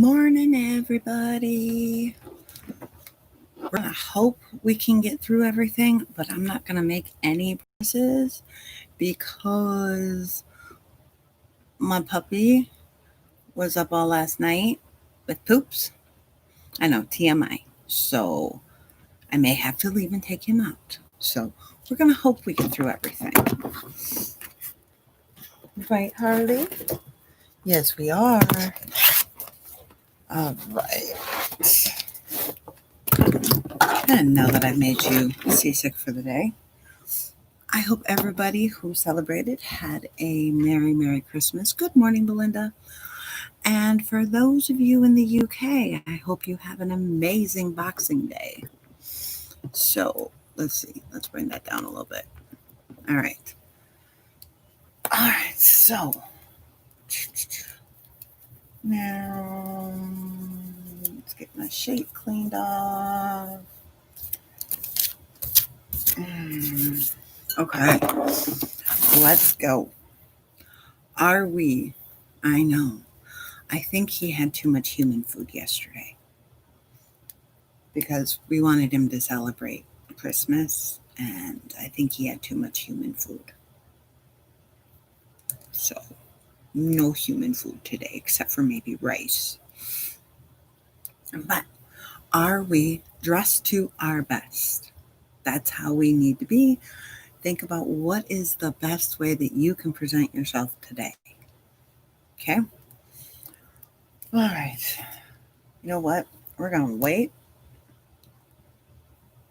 Morning, everybody. We're going to hope we can get through everything, but I'm not going to make any promises because my puppy was up all last night with poops. I know, TMI. So I may have to leave and take him out. So we're going to hope we get through everything. Right, Harley? Yes, we are. All right. And now that I've made you seasick for the day, I hope everybody who celebrated had a Merry, Merry Christmas. Good morning, Belinda. And for those of you in the UK, I hope you have an amazing Boxing Day. So let's see. Let's bring that down a little bit. All right. All right. So now let's get my shape cleaned off. Okay. Let's go. Are we? I know. I think he had too much human food yesterday because we wanted him to celebrate Christmas, and I think he had too much human food. So, no human food today except for maybe rice. But are we dressed to our best? That's how we need to be. Think about what is the best way that you can present yourself today. Okay? All right. You know what? We're going to wait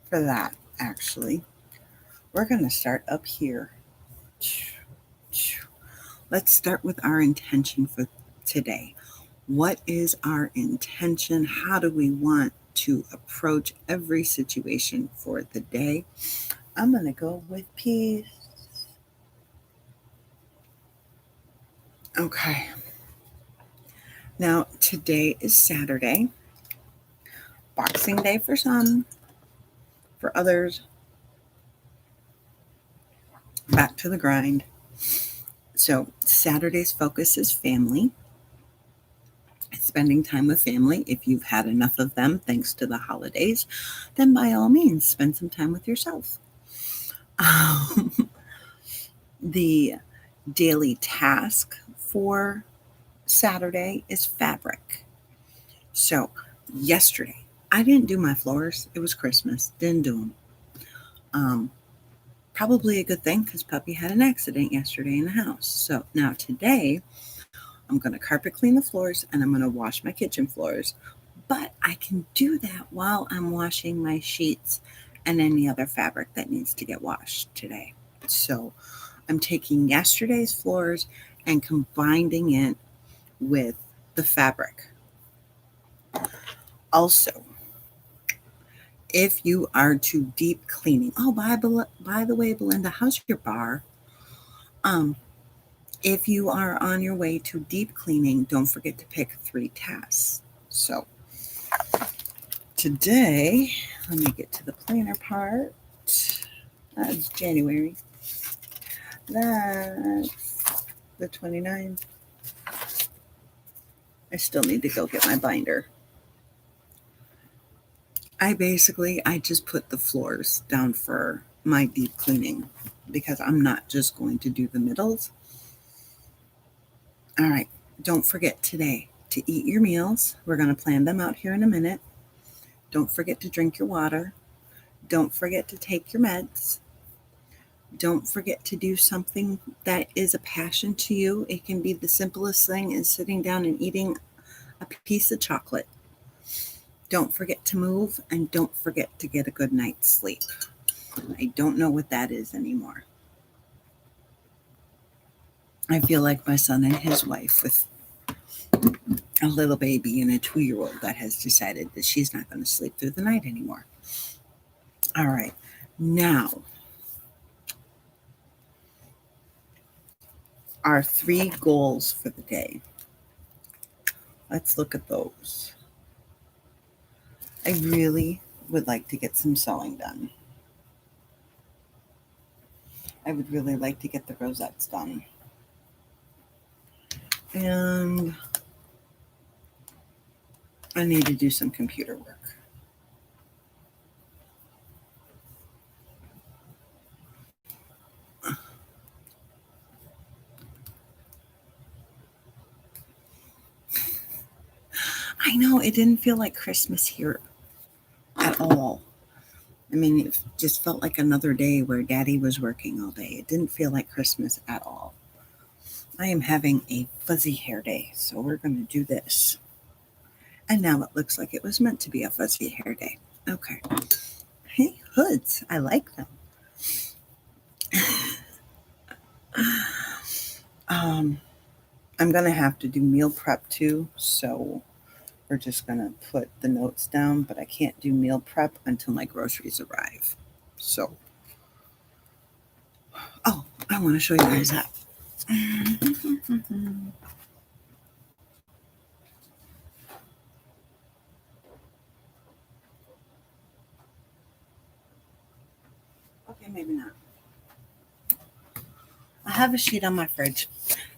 for that, actually. We're going to start up here. Let's start with our intention for today. What is our intention? How do we want to approach every situation for the day? I'm going to go with peace. Okay. Now, today is Saturday. Boxing Day for some, for others, back to the grind. So, Saturday's focus is family. Spending time with family. If you've had enough of them thanks to the holidays, then by all means, spend some time with yourself. The daily task for Saturday is fabric. So, yesterday, I didn't do my floors. It was Christmas. Didn't do them. Probably a good thing because Puppy had an accident yesterday in the house. So, now today, I'm going to carpet clean the floors and I'm going to wash my kitchen floors. But I can do that while I'm washing my sheets and any other fabric that needs to get washed today. So I'm taking yesterday's floors and combining it with the fabric. Also, if you are to deep cleaning, oh, by the way, Belinda, how's your bar? If you are on your way to deep cleaning, don't forget to pick 3 tasks. So today, let me get to the planner part. That's January. That's the 29th. I still need to go get my binder. I just put the floors down for my deep cleaning because I'm not just going to do the middles. All right, don't forget today to eat your meals. We're going to plan them out here in a minute. Don't forget to drink your water. Don't forget to take your meds. Don't forget to do something that is a passion to you. It can be the simplest thing as sitting down and eating a piece of chocolate. Don't forget to move and don't forget to get a good night's sleep. I don't know what that is anymore. I feel like my son and his wife with a little baby and a 2-year-old that has decided that she's not going to sleep through the night anymore. All right. Now, our 3 goals for the day. Let's look at those. I really would like to get some sewing done. I would really like to get the rosettes done. And I need to do some computer work. I know it didn't feel like Christmas here at all. I mean, it just felt like another day where Daddy was working all day. It didn't feel like Christmas at all. I am having a fuzzy hair day, so we're going to do this. And now it looks like it was meant to be a fuzzy hair day. Okay. Hey, hoods. I like them. Um, I'm going to have to do meal prep too, so we're just going to put the notes down, but I can't do meal prep until my groceries arrive. So, oh, I want to show you guys that. Okay, maybe not. I have a sheet on my fridge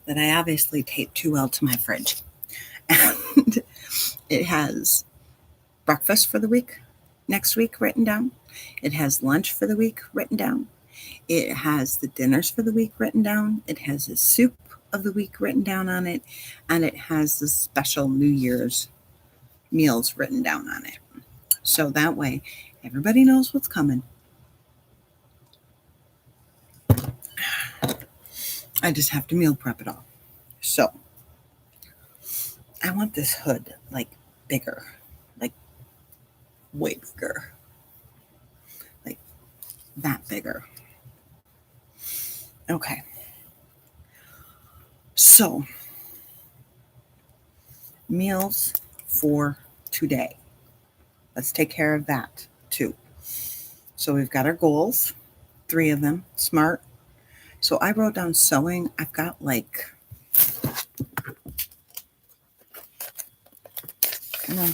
that I obviously taped too well to my fridge. And it has breakfast for the week, next week written down. It has lunch for the week written down. It has the dinners for the week written down. It has the soup of the week written down on it. And it has the special New Year's meals written down on it. So that way, everybody knows what's coming. I just have to meal prep it all. So I want this hood like bigger, like way bigger, like that bigger. Okay. So meals for today. Let's take care of that too. So we've got our goals, 3 of them, smart. So I wrote down sewing. I've got like,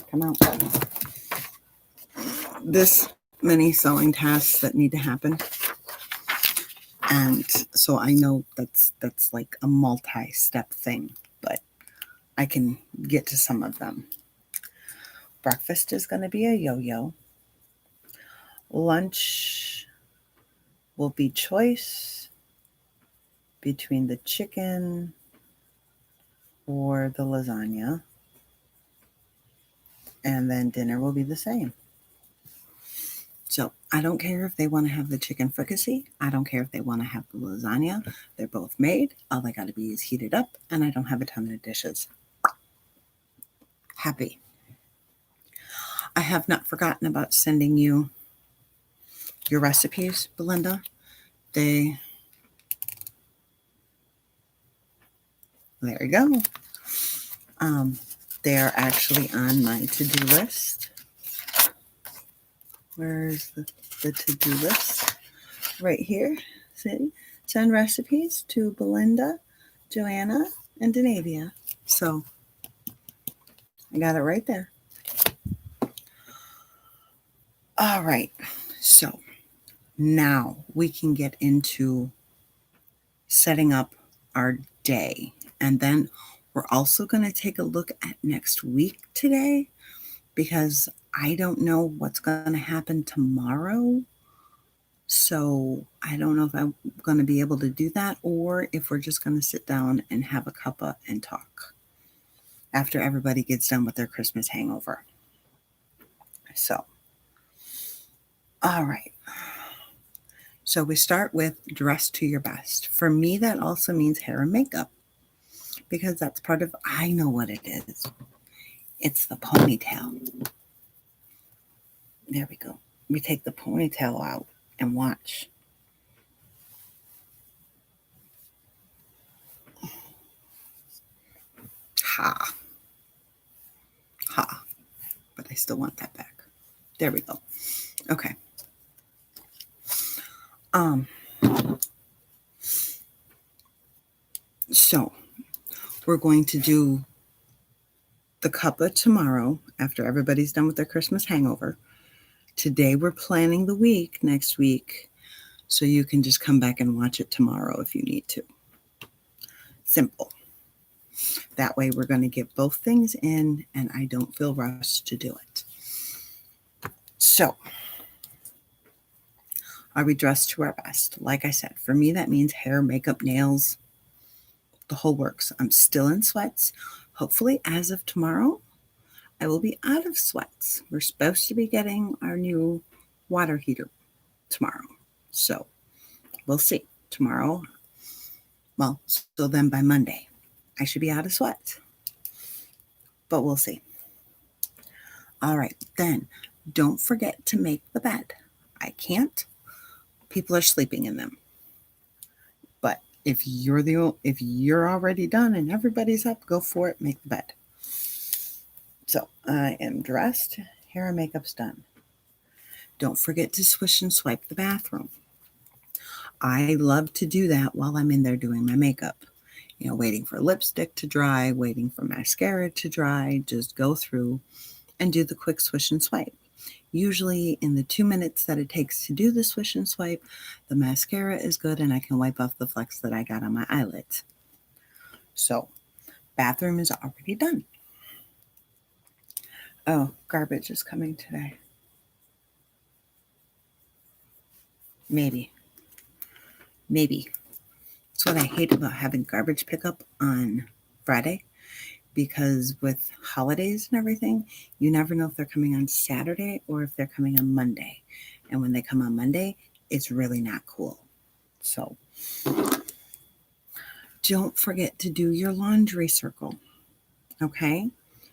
come out. This many sewing tasks that need to happen. And so I know that's like a multi-step thing, but I can get to some of them. Breakfast is going to be a yo-yo. Lunch will be choice between the chicken or the lasagna. And then dinner will be the same. So I don't care if they want to have the chicken fricassee. I don't care if they want to have the lasagna. They're both made. All they got to be is heated up, and I don't have a ton of dishes. Happy. I have not forgotten about sending you your recipes, Belinda. There you go. They are actually on my to-do list. Where's the to-do list? Right here. See? Send recipes to Belinda, Joanna, and Denavia. So I got it right there. All right. So now we can get into setting up our day. And then we're also going to take a look at next week today, because I don't know what's going to happen tomorrow. So I don't know if I'm going to be able to do that, or if we're just going to sit down and have a cuppa and talk after everybody gets done with their Christmas hangover. So, all right. So we start with dress to your best. For me, that also means hair and makeup, because that's part of, I know what it is. It's the ponytail. There we go. We take the ponytail out and watch. Ha. Ha. But I still want that back. There we go. Okay. So we're going to do the cuppa tomorrow after everybody's done with their Christmas hangover. Today we're planning the week next week, so you can just come back and watch it tomorrow if you need to. Simple. That way we're going to get both things in and I don't feel rushed to do it. So, are we dressed to our best? Like I said, for me, that means hair, makeup, nails, the whole works. I'm still in sweats. Hopefully, as of tomorrow, I will be out of sweats. We're supposed to be getting our new water heater tomorrow. So, we'll see. Tomorrow, well, so then by Monday, I should be out of sweats. But we'll see. All right, then don't forget to make the bed. I can't. People are sleeping in them. But if you're already done and everybody's up, go for it, make the bed. So I am dressed, hair and makeup's done. Don't forget to swish and swipe the bathroom. I love to do that while I'm in there doing my makeup. Waiting for lipstick to dry, waiting for mascara to dry, just go through and do the quick swish and swipe. Usually in the 2 minutes that it takes to do the swish and swipe, the mascara is good and I can wipe off the flecks that I got on my eyelids. So, bathroom is already done. Oh, garbage is coming today. Maybe. That's what I hate about having garbage pickup on Friday, because with holidays and everything, you never know if they're coming on Saturday or if they're coming on Monday. And when they come on Monday, it's really not cool. So don't forget to do your laundry circle. Okay?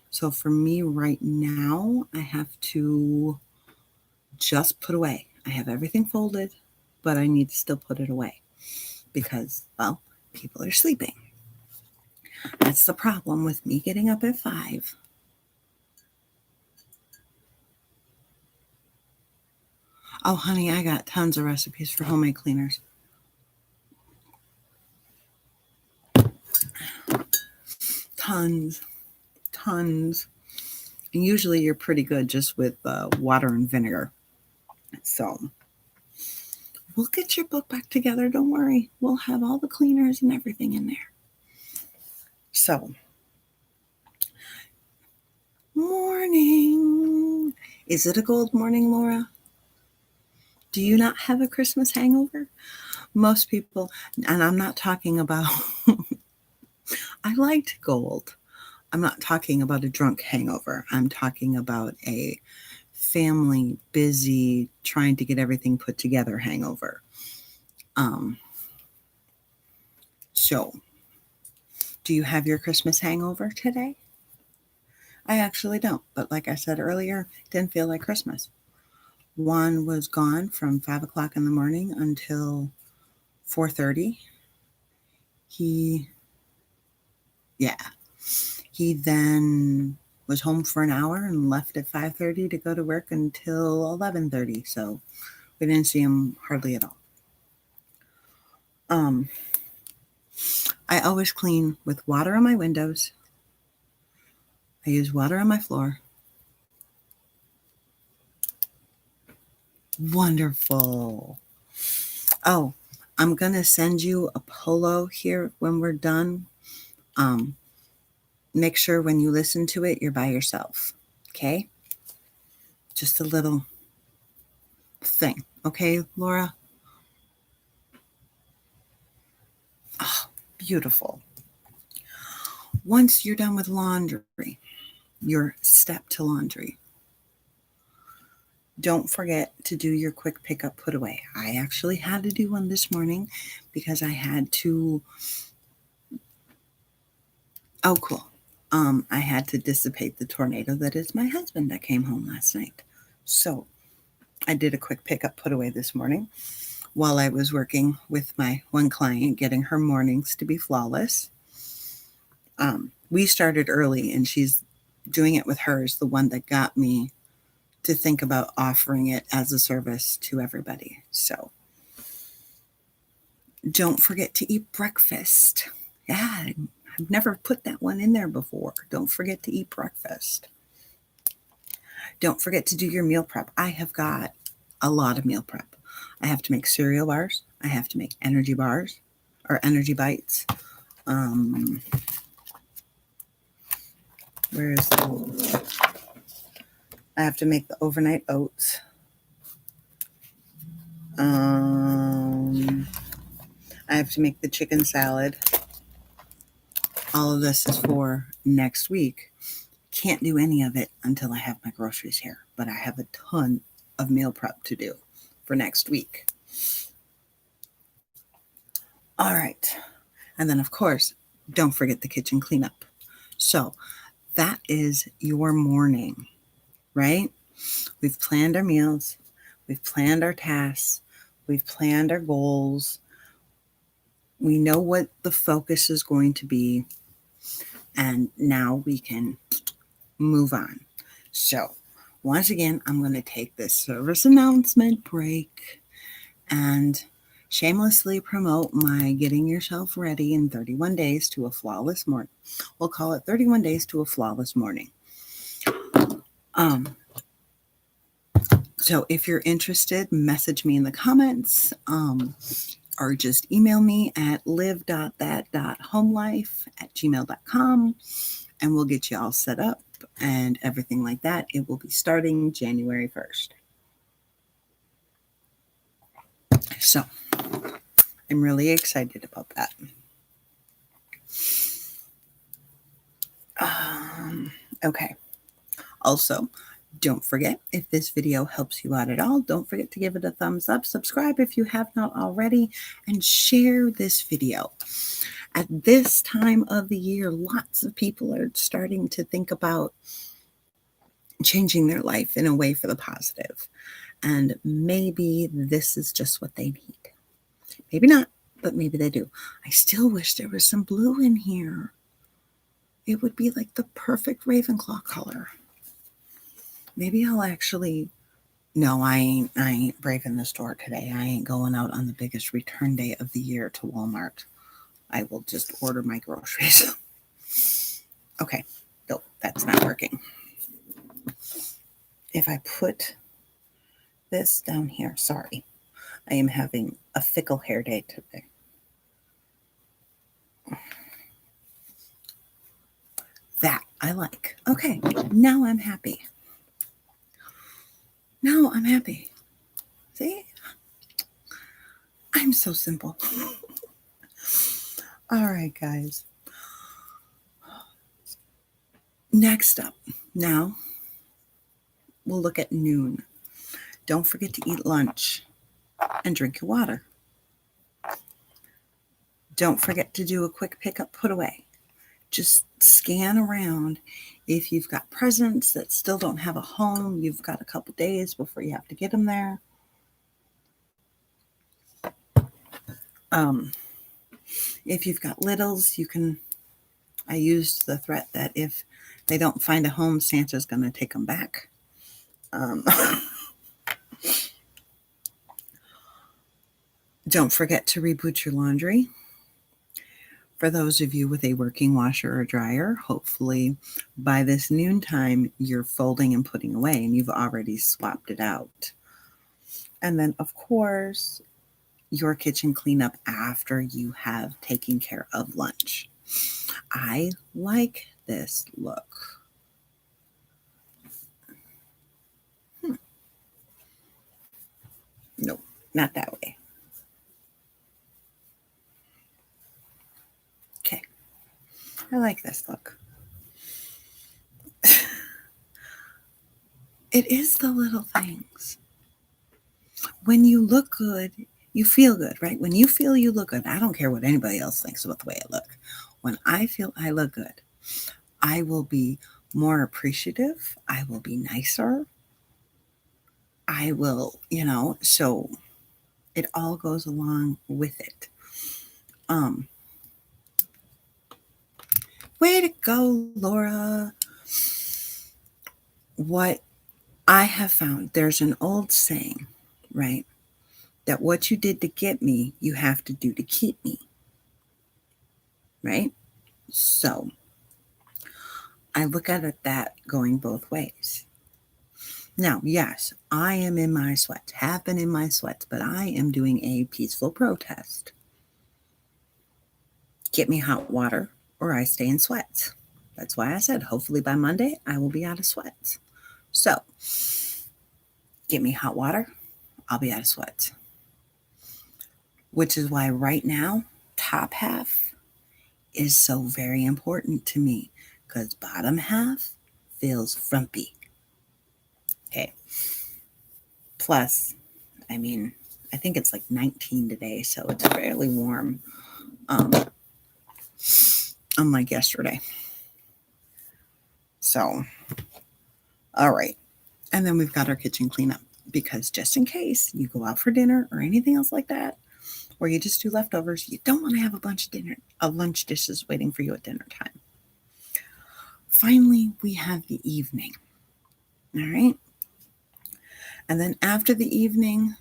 So for me right now, I have to just put away. I have everything folded, but I need to still put it away because, well, people are sleeping. That's the problem with me getting up at 5. Oh, honey, I got tons of recipes for homemade cleaners. Tons. And usually you're pretty good just with water and vinegar. So we'll get your book back together. Don't worry. We'll have all the cleaners and everything in there. So, morning. Is it a gold morning, Laura? Do you not have a Christmas hangover? Most people, and I'm not talking about, I liked gold. I'm not talking about a drunk hangover. I'm talking about a family, busy, trying to get everything put together hangover. So, do you have your Christmas hangover today? I actually don't, but like I said earlier, didn't feel like Christmas. Juan was gone from 5 o'clock in the morning until 4:30. He then was home for an hour and left at 5:30 to go to work until 11:30. So we didn't see him hardly at all. I always clean with water on my windows. I use water on my floor. Wonderful. Oh, I'm going to send you a polo here when we're done. Make sure when you listen to it, you're by yourself. Okay? Just a little thing. Okay, Laura? Oh, beautiful. Once you're done with laundry, your step to laundry, don't forget to do your quick pickup put away. I actually had to do one this morning because I had to, oh, cool. I had to dissipate the tornado that is my husband that came home last night. So I did a quick pickup put away this morning while I was working with my one client, getting her mornings to be flawless. We started early and she's doing it with hers, the one that got me to think about offering it as a service to everybody. So don't forget to eat breakfast. Yeah, I've never put that one in there before. Don't forget to eat breakfast. Don't forget to do your meal prep. I have got a lot of meal prep. I have to make cereal bars. I have to make energy bars or energy bites. Where is the... I have to make the overnight oats. I have to make the chicken salad. All of this is for next week. Can't do any of it until I have my groceries here, but I have a ton of meal prep to do for next week. All right. And then, of course, don't forget the kitchen cleanup. So that is your morning, right? We've planned our meals. We've planned our tasks. We've planned our goals. We know what the focus is going to be. And now we can move on. So once again, I'm going to take this service announcement break and shamelessly promote my Getting Yourself Ready in 31 Days to a Flawless Morning. We'll call it 31 Days to a Flawless Morning. So if you're interested, message me in the comments, or just email me at live.that.homelife@gmail.com, and we'll get you all set up and everything like that. It will be starting January 1st. So I'm really excited about that. Okay. Also, don't forget, if this video helps you out at all, don't forget to give it a thumbs up, subscribe if you have not already, and share this video. At this time of the year, lots of people are starting to think about changing their life in a way for the positive. And maybe this is just what they need. Maybe not, but maybe they do. I still wish there was some blue in here. It would be like the perfect Ravenclaw color. Maybe I'll actually... No, I ain't braving the store today. I ain't going out on the biggest return day of the year to Walmart. I will just order my groceries. Okay. Nope, that's not working. If I put this down here, sorry. I am having a fickle hair day today. That I like. Okay, now I'm happy. Now I'm happy. See? I'm so simple. All right, guys. Next up, now we'll look at noon. Don't forget to eat lunch and drink your water. Don't forget to do a quick pickup, put away. Just scan around. If you've got presents that still don't have a home, you've got a couple days before you have to get them there. If you've got littles, you can... I used the threat that if they don't find a home, Santa's going to take them back. Don't forget to reboot your laundry. For those of you with a working washer or dryer, hopefully by this noontime, you're folding and putting away and you've already swapped it out. And then, of course, your kitchen cleanup after you have taken care of lunch. I like this look. Nope, not that way. Okay, I like this look. It is the little things. When you look good, you feel good, right? When you feel you look good, I don't care what anybody else thinks about the way I look. When I feel I look good, I will be more appreciative. I will be nicer. I will, so it all goes along with it. Way to go, Laura. What I have found, there's an old saying, right? That what you did to get me, you have to do to keep me. Right? So I look at it that going both ways. Now, yes, I am in my sweats, have been in my sweats, but I am doing a peaceful protest. Get me hot water or I stay in sweats. That's why I said, hopefully by Monday, I will be out of sweats. So, get me hot water, I'll be out of sweats. Which is why right now, top half is so very important to me because bottom half feels frumpy. Okay. Plus, I mean, I think it's like 19 today, so it's fairly warm. Unlike yesterday. So, all right. And then we've got our kitchen cleanup because just in case you go out for dinner or anything else like that, or you just do leftovers, you don't want to have a bunch of lunch dishes waiting for you at dinner time. Finally, we have the evening. All right. And then after the evening,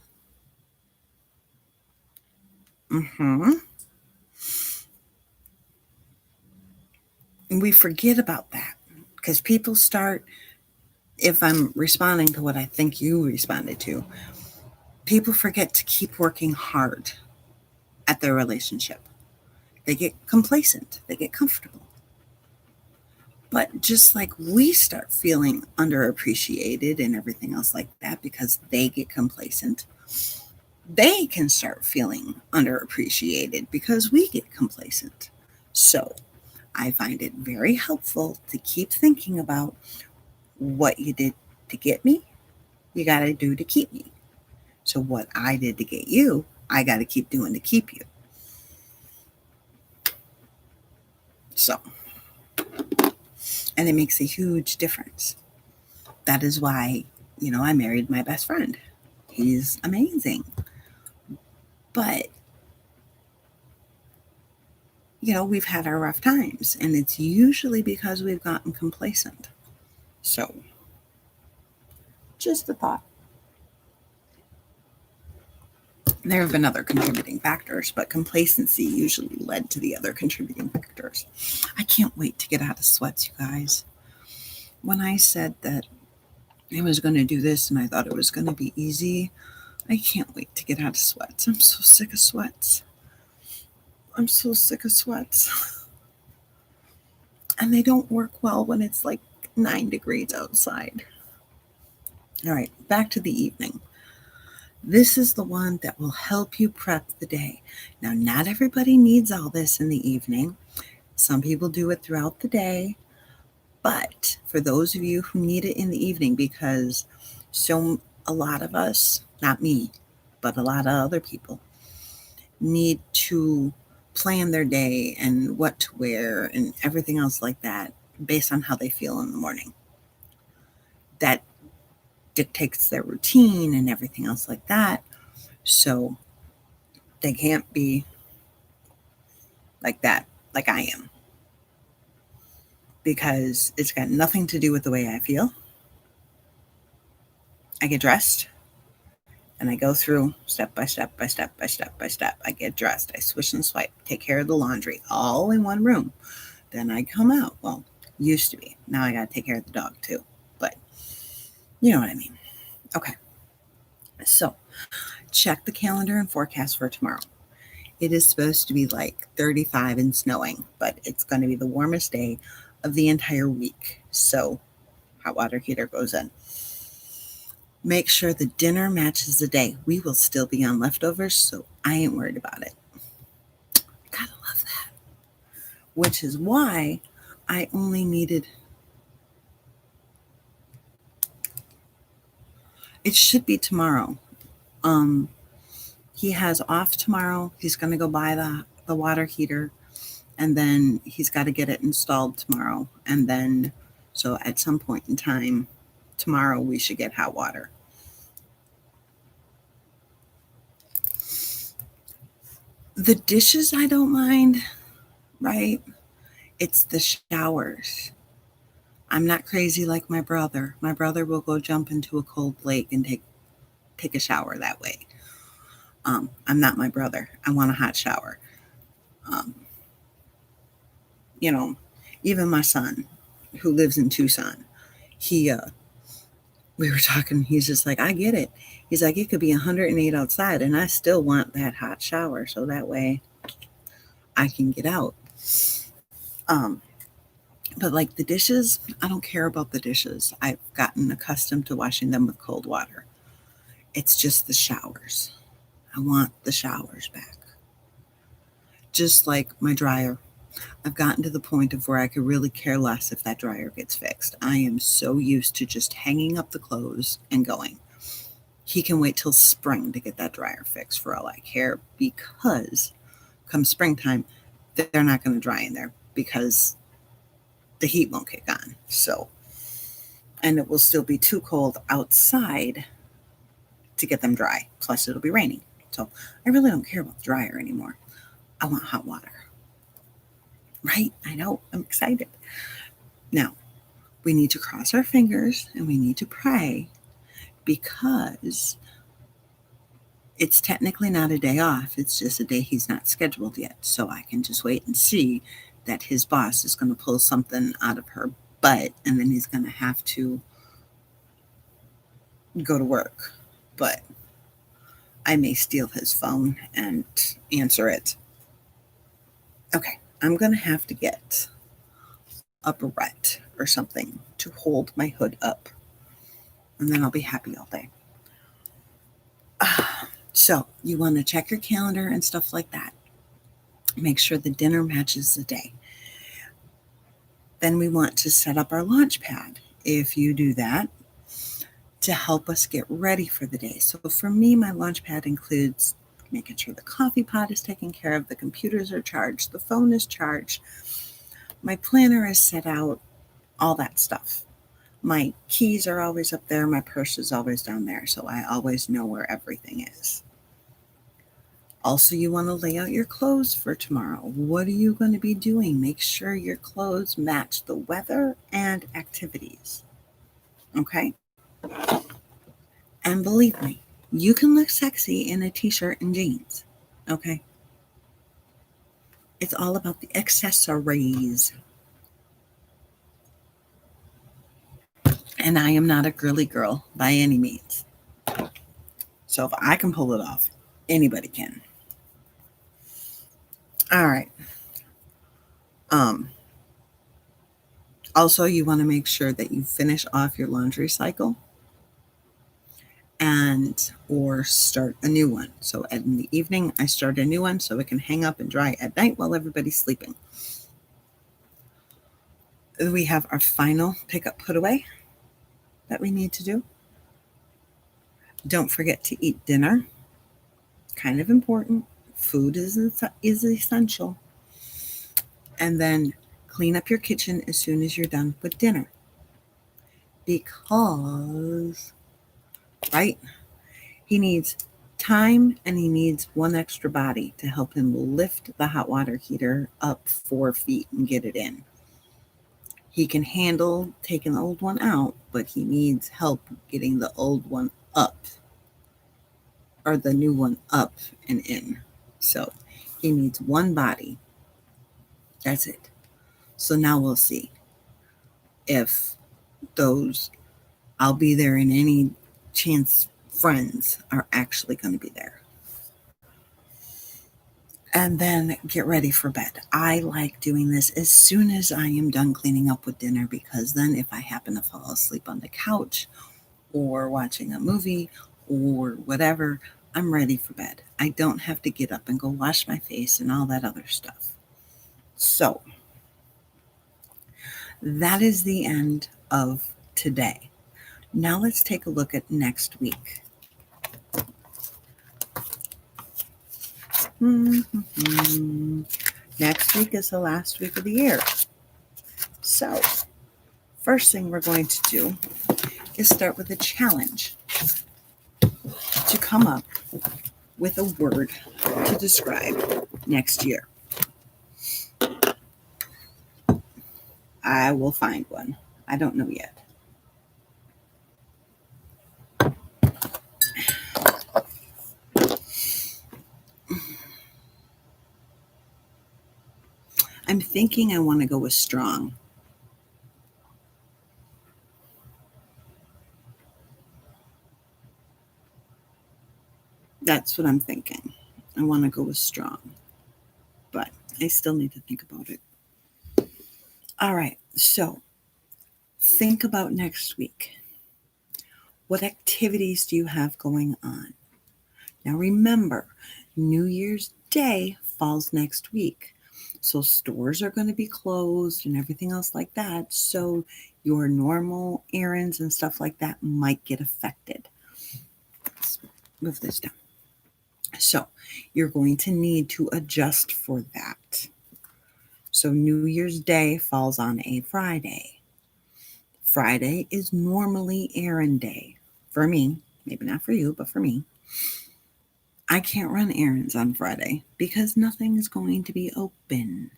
we forget about that because people start, if I'm responding to what I think you responded to, people forget to keep working hard at their relationship. They get complacent, they get comfortable. But just like we start feeling underappreciated and everything else like that because they get complacent, they can start feeling underappreciated because we get complacent. So I find it very helpful to keep thinking about what you did to get me, you got to do to keep me. So what I did to get you, I got to keep doing to keep you. So, and it makes a huge difference. That is why, I married my best friend. He's amazing. But, we've had our rough times, and it's usually because we've gotten complacent. So, just a thought. There have been other contributing factors, but complacency usually led to the other contributing factors. I can't wait to get out of sweats, you guys. When I said that I was going to do this and I thought it was going to be easy, I can't wait to get out of sweats. I'm so sick of sweats. I'm so sick of sweats. And they don't work well when it's like 9 degrees outside. All right, back to the evening. This is the one that will help you prep the day. Now, not everybody needs all this in the evening. Some people do it throughout the day. But for those of you who need it in the evening, because a lot of us, not me, but a lot of other people, need to plan their day and what to wear and everything else like that based on how they feel in the morning. That dictates their routine and everything else like that. So they can't be like that, like I am. Because it's got nothing to do with the way I feel. I get dressed and I go through step by step by step by step by step. I get dressed, I swish and swipe, take care of the laundry, all in one room. Then I come out. Well, used to be. Now I got to take care of the dog too. But you know what I mean. Okay. So check the calendar and forecast for tomorrow. It is supposed to be like 35 and snowing, but it's going to be the warmest day of the entire week. So hot water heater goes in. Make sure the dinner matches the day. We will still be on leftovers, so I ain't worried about it. Gotta love that. Which is why I only needed, it should be tomorrow. He has off tomorrow. He's going to go buy the water heater, and then he's got to get it installed tomorrow. And then, so at some point in time, tomorrow we should get hot water. The dishes I don't mind, right? It's the showers. I'm not crazy like my brother. My brother will go jump into a cold lake and take a shower that way. I'm not my brother. I want a hot shower. Even my son, who lives in Tucson, we were talking. He's just like, I get it. He's like, it could be 108 outside, and I still want that hot shower, so that way I can get out. But But like the dishes, I don't care about the dishes. I've gotten accustomed to washing them with cold water. It's just the showers. I want the showers back. Just like my dryer. I've gotten to the point of where I could really care less if that dryer gets fixed. I am so used to just hanging up the clothes and going. He can wait till spring to get that dryer fixed for all I care, because come springtime, they're not going to dry in there because the heat won't kick on. So, and it will still be too cold outside to get them dry. Plus, it'll be raining. So, I really don't care about the dryer anymore. I want hot water. Right? I know. I'm excited. Now, we need to cross our fingers and we need to pray, because it's technically not a day off. It's just a day he's not scheduled yet. So I can just wait and see that his boss is going to pull something out of her butt, and then he's going to have to go to work. But I may steal his phone and answer it. Okay, I'm going to have to get a barrette or something to hold my hood up, and then I'll be happy all day. So you want to check your calendar and stuff like that. Make sure the dinner matches the day. Then we want to set up our launch pad, if you do that, to help us get ready for the day. So for me, my launch pad includes making sure the coffee pot is taken care of, the computers are charged, the phone is charged, my planner is set out, all that stuff. My keys are always up there, my purse is always down there, so I always know where everything is. Also, you want to lay out your clothes for tomorrow. What are you going to be doing? Make sure your clothes match the weather and activities. Okay? And believe me, you can look sexy in a t-shirt and jeans. Okay? It's all about the accessories. And I am not a girly girl by any means. So if I can pull it off, anybody can. All right. Also, you want to make sure that you finish off your laundry cycle and or start a new one. So in the evening, I start a new one so it can hang up and dry at night while everybody's sleeping. We have our final pickup put away that we need to do. Don't forget to eat dinner. Kind of important. Food is essential. And then clean up your kitchen as soon as you're done with dinner. Because, right, he needs time and he needs one extra body to help him lift the hot water heater up 4 feet and get it in. He can handle taking the old one out, but he needs help getting the old one up, or the new one up and in. So he needs one body. That's it. So now we'll see if those I'll be there and any chance friends are actually going to be there. And then get ready for bed. I like doing this as soon as I am done cleaning up with dinner, because then if I happen to fall asleep on the couch or watching a movie or whatever, I'm ready for bed. I don't have to get up and go wash my face and all that other stuff. So that is the end of today. Now let's take a look at next week. Next week is the last week of the year. So, first thing we're going to do is start with a challenge to come up with a word to describe next year. I will find one. I don't know yet. I'm thinking I want to go with strong. That's what I'm thinking. I want to go with strong, but I still need to think about it. All right. So think about next week. What activities do you have going on? Now remember, New Year's Day falls next week. So stores are going to be closed and everything else like that. So your normal errands and stuff like that might get affected. Let's move this down. So you're going to need to adjust for that. So New Year's Day falls on a Friday. Friday is normally errand day for me, maybe not for you, but for me. I can't run errands on Friday because nothing is going to be open.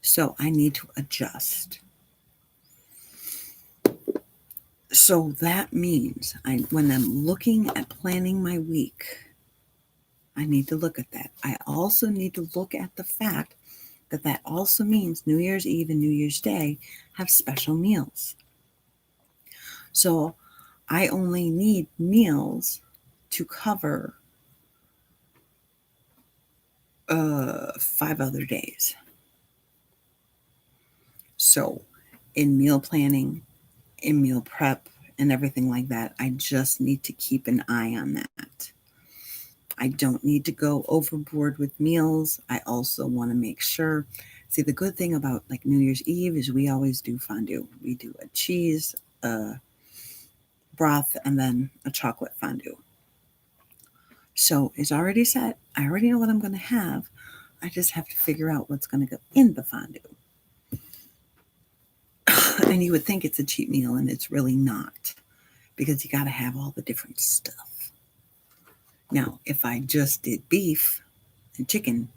So I need to adjust. So that means when I'm looking at planning my week, I need to look at that. I also need to look at the fact that that also means New Year's Eve and New Year's Day have special meals. So I only need meals to cover 5 other days. So in meal planning, in meal prep, and everything like that, I just need to keep an eye on that. I don't need to go overboard with meals. I also want to make sure. See, the good thing about like New Year's Eve is we always do fondue. We do a cheese, broth, and then a chocolate fondue. So it's already set. I already know what I'm going to have. I just have to figure out what's going to go in the fondue. And you would think it's a cheap meal, and it's really not, because you got to have all the different stuff. Now, if I just did beef and chicken,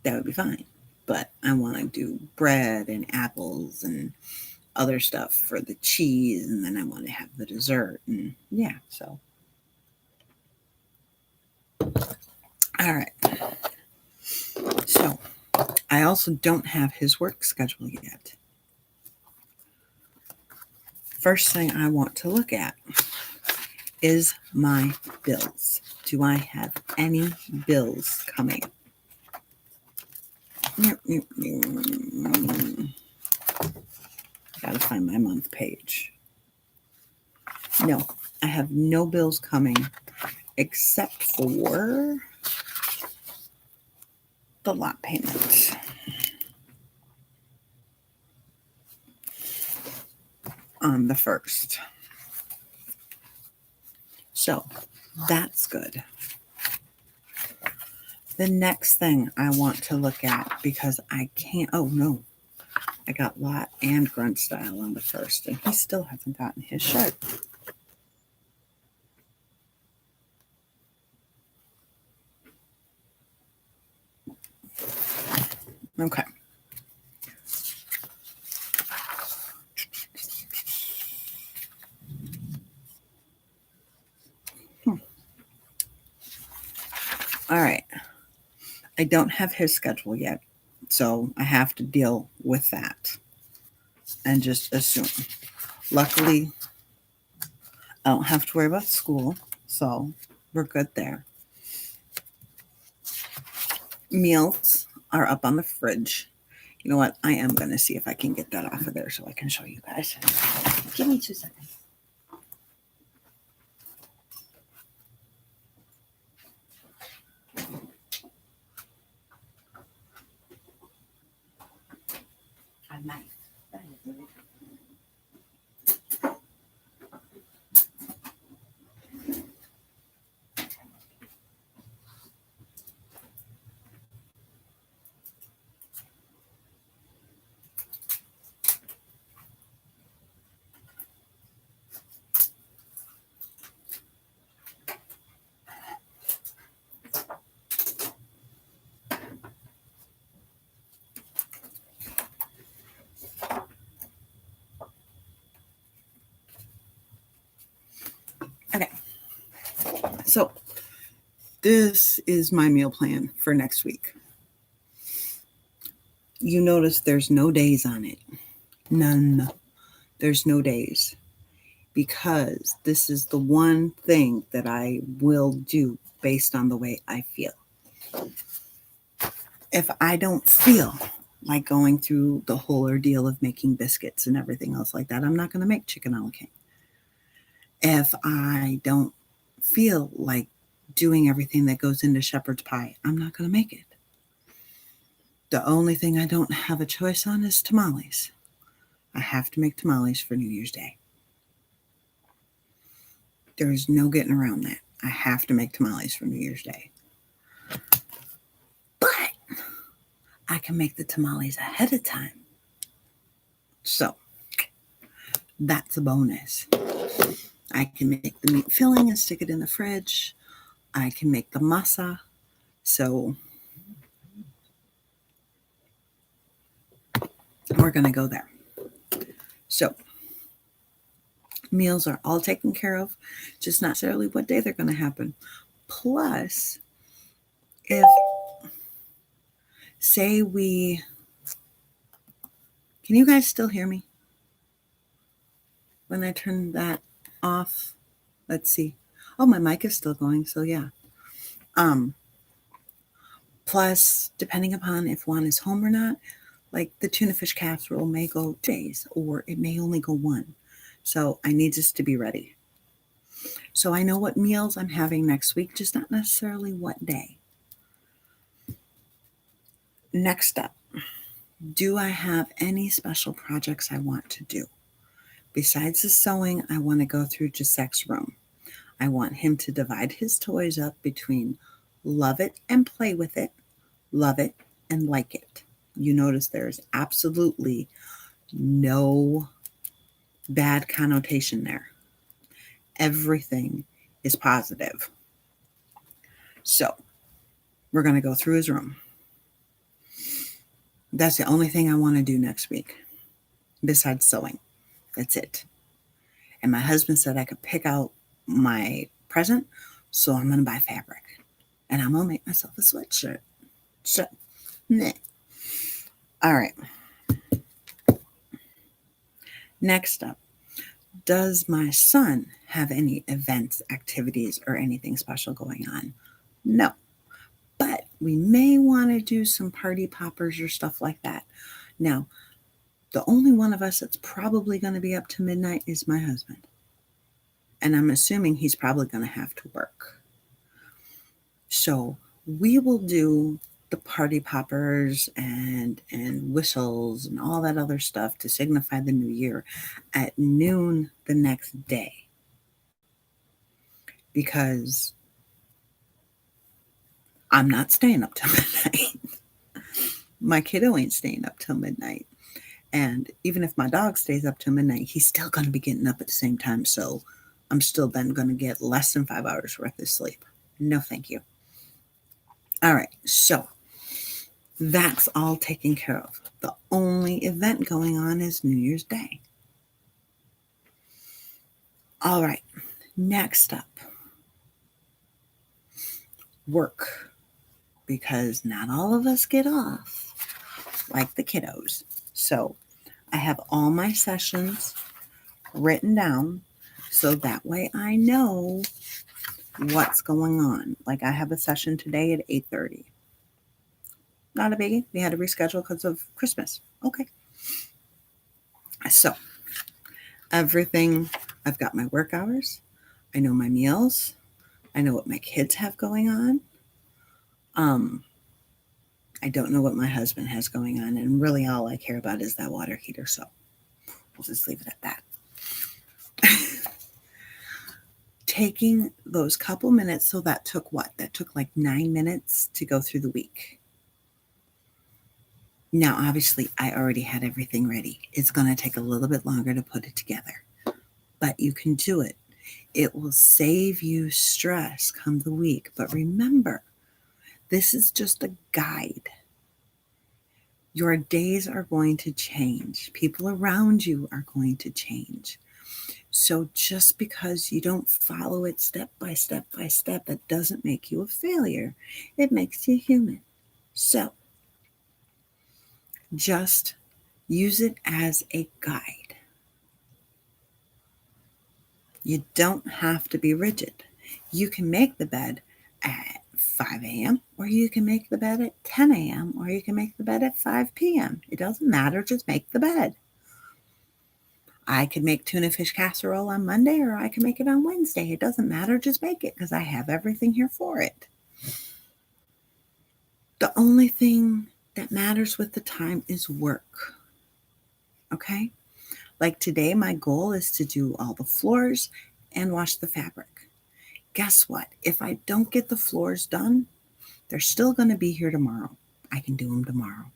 that would be fine. But I want to do bread and apples and other stuff for the cheese, and then I want to have the dessert. And yeah, so. All right. So I also don't have his work schedule yet. First thing I want to look at is my bills. Do I have any bills coming? Gotta find my month page. No, I have no bills coming except for the lot payment. On the 1st. So that's good. The next thing I want to look at, because I can't, oh no, I got lot and grunt style on the 1st, and he still hasn't gotten his shirt. Okay. All right. I don't have his schedule yet, so I have to deal with that and just assume. Luckily, I don't have to worry about school, so we're good there. Meals are up on the fridge. You know what? I am going to see if I can get that off of there so I can show you guys. Give me 2 seconds. I might. Okay. So this is my meal plan for next week. You notice there's no days on it. None. There's no days. Because this is the one thing that I will do based on the way I feel. If I don't feel like going through the whole ordeal of making biscuits and everything else like that. I'm not going to make chicken a la king. If I don't feel like doing everything that goes into shepherd's pie, I'm not going to make it. The only thing I don't have a choice on is tamales. I have to make tamales for New Year's Day. There's no getting around that. I have to make tamales for New Year's Day. But I can make the tamales ahead of time. So that's a bonus. I can make the meat filling and stick it in the fridge. I can make the masa. So we're going to go there. So meals are all taken care of, just not necessarily what day they're going to happen. Plus, if, say can you guys still hear me? When I turn that off, let's see. Oh, my mic is still going, so yeah. Plus, depending upon if Juan is home or not, like the tuna fish casserole may go 2 days, or it may only go 1. So I need this to be ready. So I know what meals I'm having next week, just not necessarily what day. Next up, do I have any special projects I want to do? Besides the sewing, I want to go through Giuseppe's room. I want him to divide his toys up between love it and play with it, love it and like it. You notice there's absolutely no bad connotation there. Everything is positive. So we're going to go through his room. That's the only thing I want to do next week besides sewing. That's it. And my husband said I could pick out my present, so I'm going to buy fabric. And I'm going to make myself a sweatshirt. So, meh. All right. Next up, does my son have any events, activities, or anything special going on? No. But we may want to do some party poppers or stuff like that. Now, the only one of us that's probably going to be up to midnight is my husband. And I'm assuming he's probably going to have to work. So we will do the party poppers and whistles and all that other stuff to signify the new year at noon the next day. Because I'm not staying up till midnight. My kiddo ain't staying up till midnight. And even if my dog stays up till midnight, he's still going to be getting up at the same time. So I'm still then going to get less than 5 hours worth of sleep. No, thank you. All right. So that's all taken care of. The only event going on is New Year's Day. All right. Next up, work. Because not all of us get off like the kiddos. So I have all my sessions written down so that way I know what's going on. Like I have a session today at 8:30. Not a biggie. We had to reschedule because of Christmas. Okay. So everything, I've got my work hours. I know my meals. I know what my kids have going on. I don't know what my husband has going on, and really all I care about is that water heater, so we'll just leave it at that. Taking those couple minutes, so that took what? That took like 9 minutes to go through the week. Now, obviously, I already had everything ready. It's going to take a little bit longer to put it together, but you can do it. It will save you stress come the week, but remember, this is just a guide. Your days are going to change. People around you are going to change. So just because you don't follow it step by step by step, that doesn't make you a failure. It makes you human. So just use it as a guide. You don't have to be rigid. You can make the bed at 5 a.m. or you can make the bed at 10 a.m. or you can make the bed at 5 p.m. It doesn't matter, just make the bed. I could make tuna fish casserole on Monday or I can make it on Wednesday. It doesn't matter, just make it because I have everything here for it. The only thing that matters with the time is work. Okay? Like today, my goal is to do all the floors and wash the fabric. Guess what? If I don't get the floors done, they're still going to be here tomorrow. I can do them tomorrow.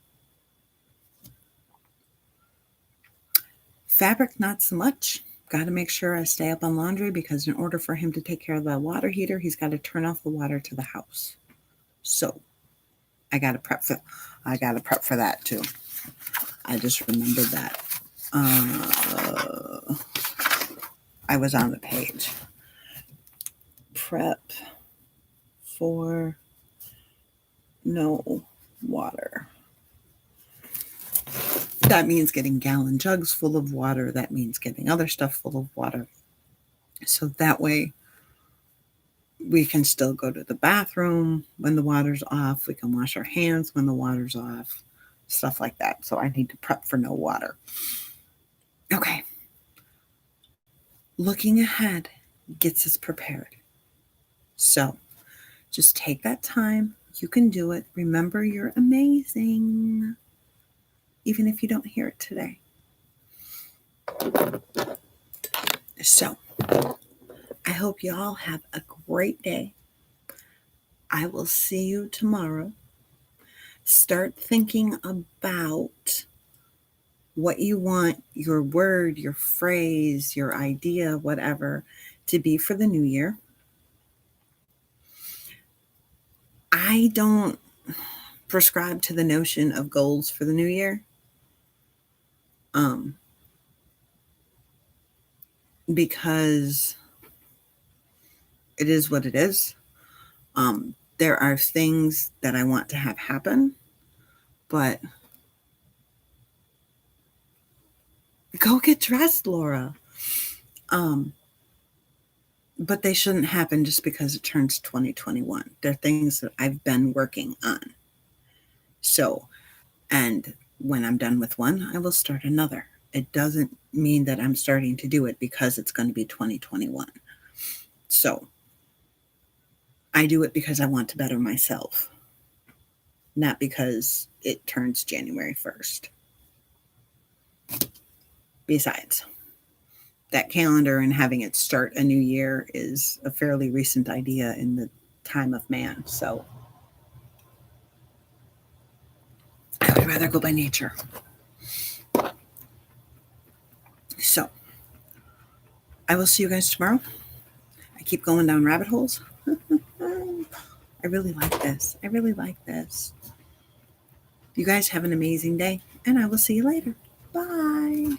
Fabric, not so much. Got to make sure I stay up on laundry because in order for him to take care of the water heater, he's got to turn off the water to the house. So I got to prep for that too. I just remembered that. I was on the page. Prep for no water. That means getting gallon jugs full of water. That means getting other stuff full of water. So that way we can still go to the bathroom when the water's off. We can wash our hands when the water's off. Stuff like that. So I need to prep for no water. Okay. Looking ahead gets us prepared. So just take that time. You can do it. Remember, you're amazing. Even if you don't hear it today. So I hope you all have a great day. I will see you tomorrow. Start thinking about what you want your word, your phrase, your idea, whatever, to be for the new year. I don't prescribe to the notion of goals for the new year. Because it is what it is. There are things that I want to have happen, but go get dressed, Laura. But they shouldn't happen just because it turns 2021. They're things that I've been working on. So, and when I'm done with one, I will start another. It doesn't mean that I'm starting to do it because it's going to be 2021. So, I do it because I want to better myself, not because it turns January 1st. Besides, that calendar and having it start a new year is a fairly recent idea in the time of man. So I would rather go by nature. So I will see you guys tomorrow. I keep going down rabbit holes. I really like this. You guys have an amazing day, and I will see you later. Bye.